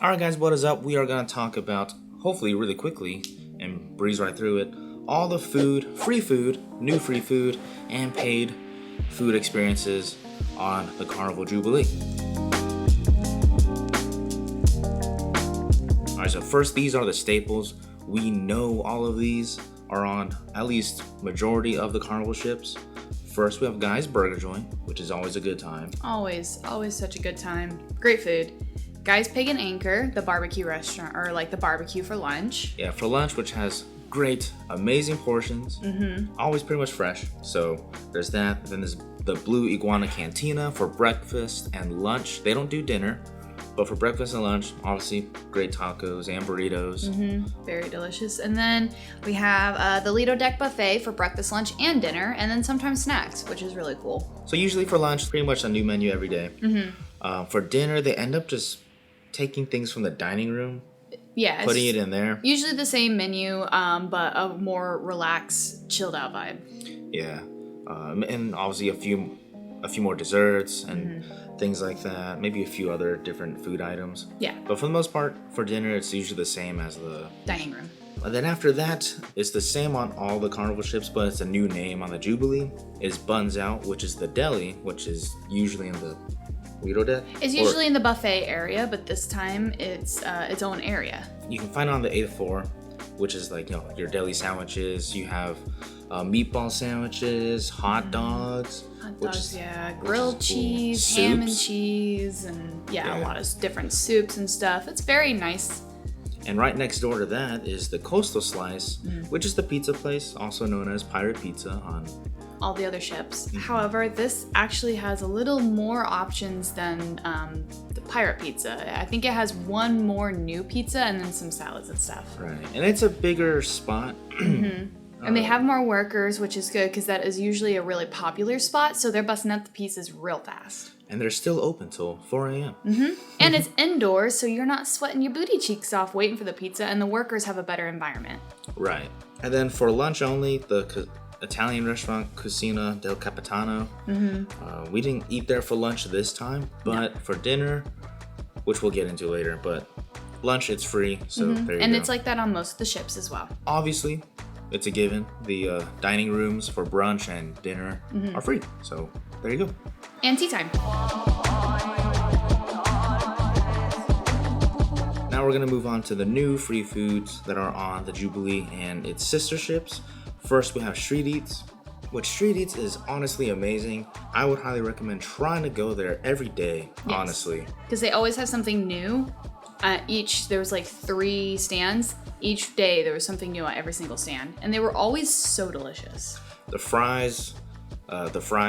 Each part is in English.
Alright guys, what is up? We are going to talk about, hopefully really quickly, and breeze right through it, all the free food, new free food, and paid food experiences on the Carnival Jubilee. Alright, so first, these are the staples. We know all of these are on at least majority of the Carnival ships. First, we have Guy's Burger Joint, which is always a good time. Always such a good time. Great food. Guy's Pig and Anchor, the barbecue restaurant, or like the barbecue for lunch. Yeah, for lunch, which has great, amazing portions. Always pretty much fresh. So there's that. Then there's the Blue Iguana Cantina for breakfast and lunch. They don't do dinner, but for breakfast and lunch, obviously great tacos and burritos. Very delicious. And then we have the Lido Deck Buffet for breakfast, lunch, and dinner, and then sometimes snacks, which is really cool. So usually for lunch, pretty much a new menu every day. For dinner, they end up just taking things from the dining room, putting it in there. Usually the same menu, but a more relaxed, chilled out vibe. Yeah, and obviously a few more desserts and things like that. Maybe a few other different food items. Yeah. But for the most part, for dinner, it's usually the same as the dining room. And then after that, it's the same on all the Carnival ships, but it's a new name on the Jubilee. Is Buns Out, which is the deli, which is usually in the Lido Deck. It's usually in the buffet area, but this time it's its own area. You can find it on the 8th floor, which is like, your deli sandwiches. You have meatball sandwiches, hot dogs. Grilled cheese, ham and cheese, and a lot of different soups and stuff. It's very nice. And right next door to that is the Coastal Slice, which is the pizza place, also known as Pirate Pizza on all the other ships. However, this actually has a little more options than the Pirate Pizza. I think it has one more new pizza and then some salads and stuff. Right, and it's a bigger spot. And they have more workers, which is good because that is usually a really popular spot, so they're busting out the pieces real fast. And they're still open till 4 a.m. And it's indoors, so you're not sweating your booty cheeks off waiting for the pizza, and the workers have a better environment. Right. And then for lunch only, the Italian restaurant Cucina del Capitano. We didn't eat there for lunch this time, but for dinner, which we'll get into later, but lunch, it's free, so there you go. And it's like that on most of the ships as well. Obviously, it's a given. The dining rooms for brunch and dinner are free, so there you go. And tea time. Now we're going to move on to the new free foods that are on the Jubilee and its sister ships. First, we have Street Eats, which Street Eats is honestly amazing. I would highly recommend trying to go there every day, honestly. Because they always have something new. There was like 3 stands. Each day there was something new at every single stand. And they were always so delicious. The fries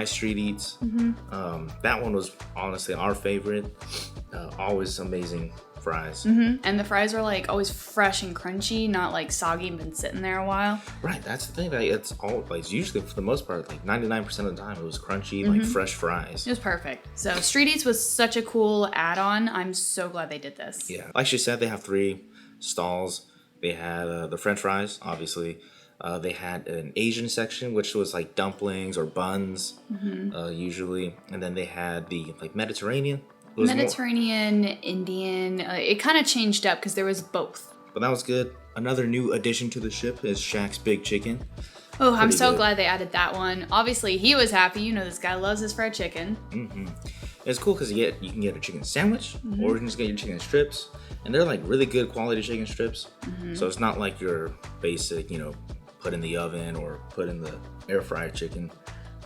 Street Eats, that one was honestly our favorite. Always amazing fries. And the fries are like always fresh and crunchy, not like soggy and been sitting there a while. Right, that's the thing. It's usually, for the most part, like 99% of the time, it was crunchy, like fresh fries. It was perfect. So Street Eats was such a cool add-on. I'm so glad they did this. Yeah, like she said, they have 3 stalls. They had the French fries, obviously. They had an Asian section, which was like dumplings or buns, usually, and then they had the Mediterranean. Indian. It kind of changed up because there was both. But that was good. Another new addition to the ship is Shaq's Big Chicken. Oh, I'm so glad they added that one. Obviously, he was happy. This guy loves his fried chicken. It's cool because you can get a chicken sandwich, or you can just get your chicken strips, and they're like really good quality chicken strips. So it's not like your basic, put in the oven or put in the air fried chicken.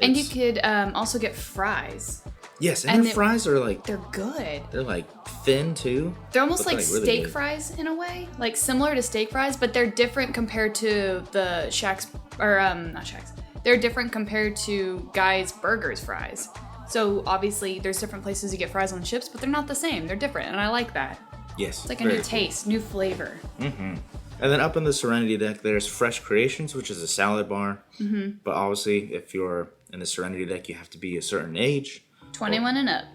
And you could also get fries. Yes, and their fries are like... They're good. They're like thin too. They're almost like really steak fries in a way. Like similar to steak fries, but they're different compared to the Shaq's... Or, not Shaq's. They're different compared to Guy's Burgers fries. So obviously there's different places you get fries on the ships, but they're not the same. They're different, and I like that. Yes. It's like a new taste, new flavor. And then up in the Serenity Deck, there's Fresh Creations, which is a salad bar. But obviously, if you're in the Serenity Deck, you have to be a certain age. 21 and up.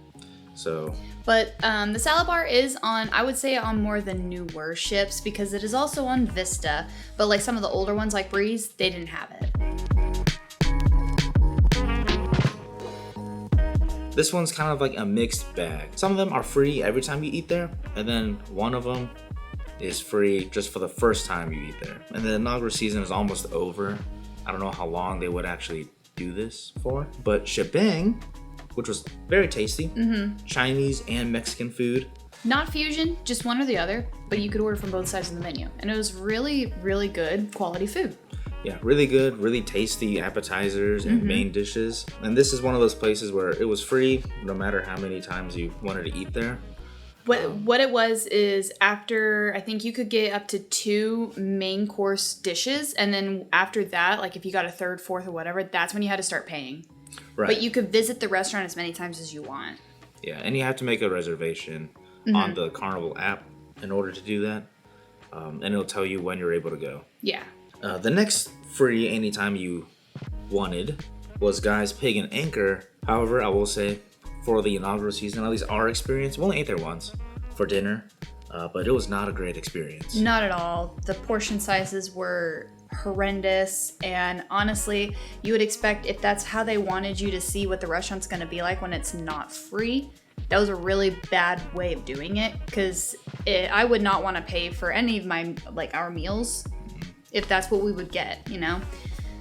So. But the salad bar is on, I would say, on more the newer ships because it is also on Vista. But like some of the older ones, like Breeze, they didn't have it. This one's kind of like a mixed bag. Some of them are free every time you eat there, and then one of them is free just for the first time you eat there. And the inaugural season is almost over. I don't know how long they would actually do this for, but shebang, which was very tasty, Chinese and Mexican food. Not fusion, just one or the other, but you could order from both sides of the menu. And it was really, really good quality food. Yeah, really good, really tasty appetizers and main dishes. And this is one of those places where it was free no matter how many times you wanted to eat there. What it was is after, I think you could get up to 2 main course dishes. And then after that, like if you got a third, fourth, or whatever, that's when you had to start paying. Right. But you could visit the restaurant as many times as you want. Yeah, and you have to make a reservation on the Carnival app in order to do that. And it'll tell you when you're able to go. Yeah. The next free anytime you wanted was Guy's Pig and Anchor. However, I will say, for the inaugural season, at least our experience, we only ate there once for dinner, but it was not a great experience. Not at all. The portion sizes were horrendous, and honestly, you would expect if that's how they wanted you to see what the restaurant's going to be like when it's not free, that was a really bad way of doing it, because I would not want to pay for any of my, like, our meals if that's what we would get, you know?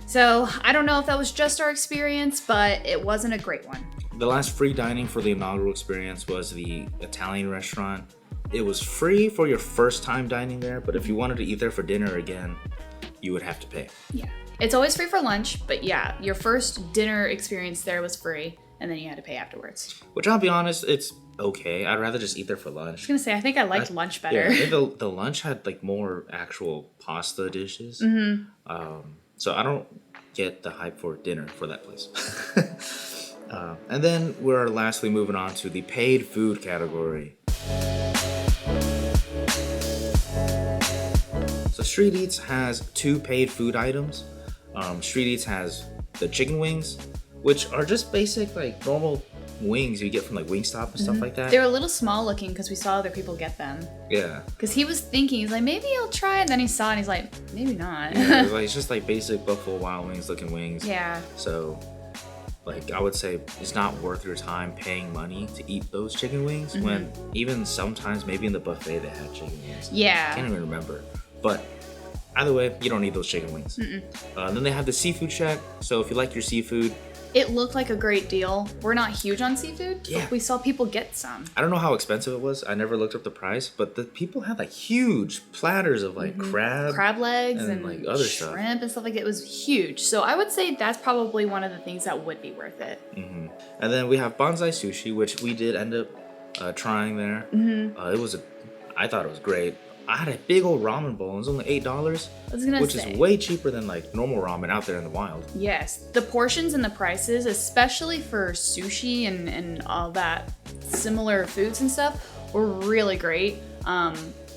So I don't know if that was just our experience, but it wasn't a great one. The last free dining for the inaugural experience was the Italian restaurant. It was free for your first time dining there, but if you wanted to eat there for dinner again, you would have to pay. Yeah. It's always free for lunch, but yeah, your first dinner experience there was free, and then you had to pay afterwards. Which, I'll be honest, it's okay. I'd rather just eat there for lunch. I was gonna say, I think I liked lunch better. Yeah, the lunch had like more actual pasta dishes. So I don't get the hype for dinner for that place. And then we're lastly moving on to the paid food category. So Street Eats has 2 paid food items. Street Eats has the chicken wings, which are just basic, like, normal wings you get from, like, Wingstop and stuff like that. They were a little small looking because we saw other people get them. Yeah. Because he was thinking, he's like, maybe I'll try it. And then he saw it and he's like, maybe not. Yeah, it's just like basic Buffalo Wild Wings looking wings. Yeah. So, like, I would say it's not worth your time paying money to eat those chicken wings when even sometimes maybe in the buffet they had chicken wings. Yeah. I can't even remember. But either way, you don't need those chicken wings. Then they have the seafood shack. So if you like your seafood, it looked like a great deal. We're not huge on seafood, Yeah. but we saw people get some. I don't know how expensive it was. I never looked up the price, but the people had like huge platters of like crab Legs and like other shrimp stuff. and stuff like that. It was huge. So I would say that's probably one of the things that would be worth it. And then we have bonsai sushi, which we did end up trying there. I thought it was great. I had a big old ramen bowl. It was only $8, I was gonna which say. is way cheaper than like normal ramen out there in the wild. Yes, the portions and the prices, especially for sushi and all that similar foods and stuff, were really great. I'm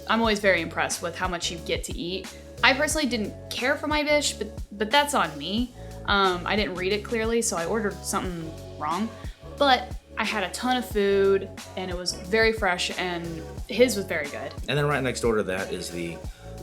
always very impressed with how much you get to eat. I personally didn't care for my dish, but that's on me. I didn't read it clearly, so I ordered something wrong. But I had a ton of food, and it was very fresh, and his was very good. And then right next door to that is the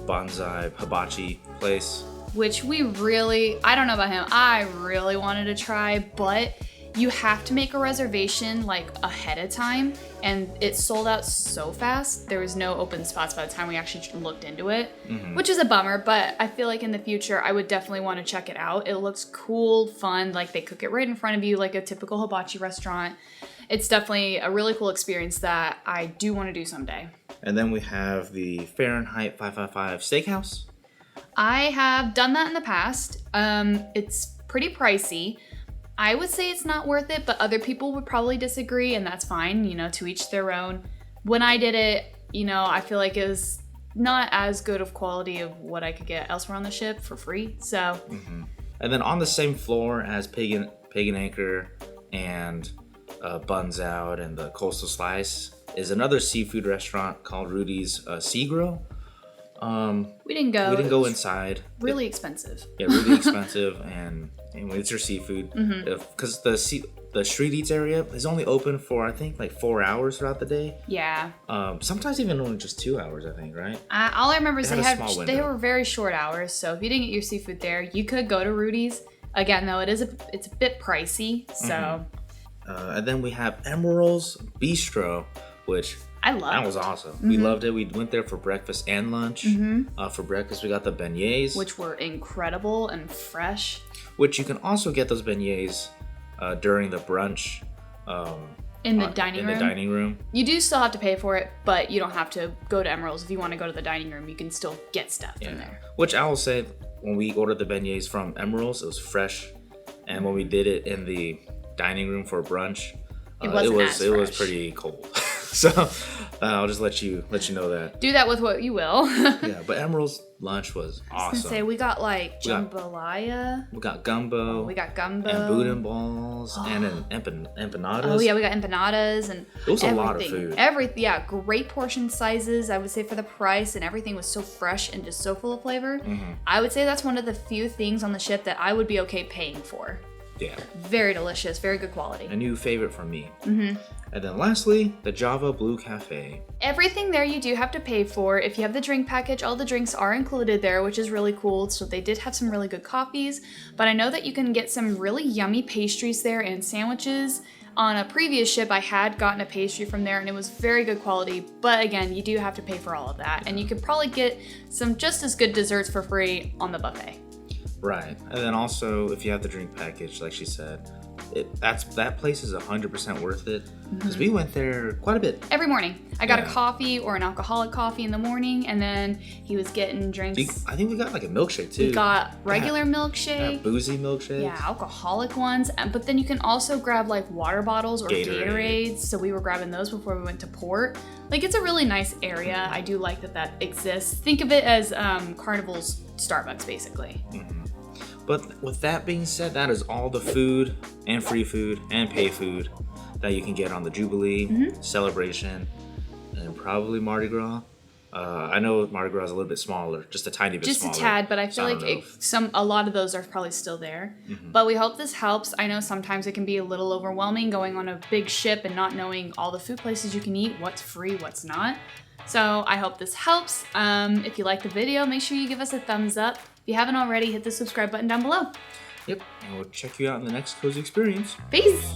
bonsai hibachi place. Which I don't know about him, I really wanted to try, but you have to make a reservation like ahead of time, and it sold out so fast. There was no open spots by the time we actually looked into it, which is a bummer, but I feel like in the future I would definitely want to check it out. It looks cool, fun, like they cook it right in front of you like a typical hibachi restaurant. It's definitely a really cool experience that I do want to do someday. And then we have the Fahrenheit 555 Steakhouse. I have done that in the past. It's pretty pricey. I would say it's not worth it, but other people would probably disagree, and that's fine, to each their own. When I did it, I feel like it was not as good of quality of what I could get elsewhere on the ship for free, so. And then on the same floor as Pig and Anchor and Buns Out and the Coastal Slice is another seafood restaurant called Rudy's Sea Grill. We didn't go. We didn't go inside. Really expensive. Yeah, really expensive, and it's your seafood. Because the Street Eats area is only open for I think like 4 hours throughout the day. Yeah. Sometimes even only just 2 hours, I think, right? All I remember is they were very short hours. So if you didn't get your seafood there, you could go to Rudy's. Again, though, it's a bit pricey. So. And then we have Emerald's Bistro, which I love. That was awesome. We loved it. We went there for breakfast and lunch. For breakfast, we got the beignets, which were incredible and fresh. Which you can also get those beignets during the brunch. In the dining room? In the dining room. You do still have to pay for it, but you don't have to go to Emerald's. If you want to go to the dining room, you can still get stuff in there. Which I will say, when we ordered the beignets from Emerald's, it was fresh. And when we did it in the dining room for brunch, it was pretty cold. So I'll just let you know that. Do that with what you will. Yeah, but Emerald's lunch was awesome. I was gonna say, we got like jambalaya. We got gumbo. And boudin balls and empanadas. Oh yeah, we got empanadas and it was a lot of food. Great portion sizes, I would say, for the price, and everything was so fresh and just so full of flavor. I would say that's one of the few things on the ship that I would be okay paying for. Yeah. Very delicious, very good quality. A new favorite for me. And then lastly, the Java Blue Cafe. Everything there you do have to pay for. If you have the drink package, all the drinks are included there, which is really cool. So they did have some really good coffees, but I know that you can get some really yummy pastries there and sandwiches. On a previous ship, I had gotten a pastry from there and it was very good quality, but again, you do have to pay for all of that. And you could probably get some just as good desserts for free on the buffet. Right. And then also, if you have the drink package, like she said, that place is 100% worth it, because we went there quite a bit. Every morning. I got a coffee or an alcoholic coffee in the morning, and then he was getting drinks. I think we got like a milkshake too. We got regular milkshake. Boozy milkshakes. Yeah, alcoholic ones. But then you can also grab like water bottles or Gatorades. So we were grabbing those before we went to port. Like, it's a really nice area. I do like that exists. Think of it as Carnival's Starbucks, basically. But with that being said, that is all the food and free food and pay food that you can get on the Jubilee celebration and probably Mardi Gras. I know Mardi Gras is a little bit smaller, just a tiny bit smaller. Just a tad, but I feel like a lot of those are probably still there. But we hope this helps. I know sometimes it can be a little overwhelming going on a big ship and not knowing all the food places you can eat, what's free, what's not. So I hope this helps. If you like the video, make sure you give us a thumbs up. If you haven't already, hit the subscribe button down below. Yep, and we'll check you out in the next Cozy Experience. Peace!